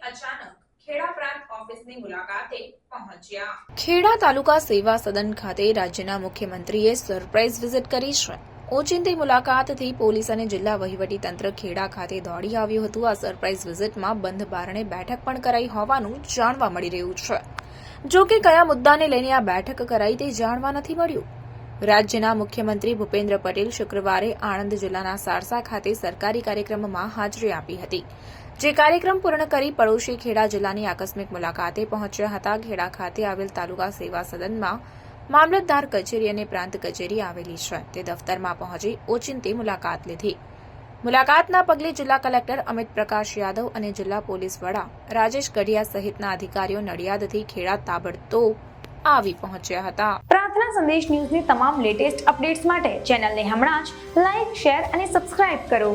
અચાનક ખેડા પ્રાંત ઓફિસની મુલાકાતે પહોંચ્યા। ખેડા તાલુકા સેવા સદન ખાતે રાજ્યના મુખ્યમંત્રીએ સરપ્રાઇઝ વિઝિટ કરી છે। ઓચિંતી મુલાકાતથી પોલીસ અને જિલ્લા વહીવટી તંત્ર ખેડા ખાતે દોડી આવ્યું હતું। આ સરપ્રાઇઝ વિઝિટમાં બંધ બારણે બેઠક પણ કરાઈ હોવાનું જાણવા મળી રહ્યું છે। જો કે કયા મુદ્દાને લઈને આ બેઠક કરાઈ તે જાણવા નથી મળ્યું। રાજ્યના મુખ્યમંત્રી ભૂપેન્દ્ર પટેલ શુક્રવારે આણંદ જિલ્લાના સારસા ખાતે સરકારી કાર્યક્રમમાં હાજરી આપી હતી। જે કાર્યક્રમ પૂર્ણ કરી પડોશી ખેડા જિલ્લાની આકસ્મિક મુલાકાતે પહોંચ્યા હતા। ખેડા ખાતે આવેલ તાલુકા સેવા સદનમાં મામલતદાર કચેરી અને પ્રાંત કચેરી આવેલી છે। તે દફતરમાં પહોંચી ઓચિંતી મુલાકાત લીધી। મુલાકાતના પગલે જિલ્લા કલેક્ટર અમિત પ્રકાશ યાદવ અને જિલ્લા પોલીસ વડા રાજેશ ગઢિયા સહિતના અધિકારીઓ નડિયાદથી ખેડા તાબડતોબ આવી પહોંચ્યા હતા। પ્રાર્થના સંદેશ ન્યૂઝની તમામ લેટેસ્ટ અપડેટ્સ માટે ચેનલને હમણાં જ લાઇક, શેર અને સબસ્ક્રાઇબ કરો।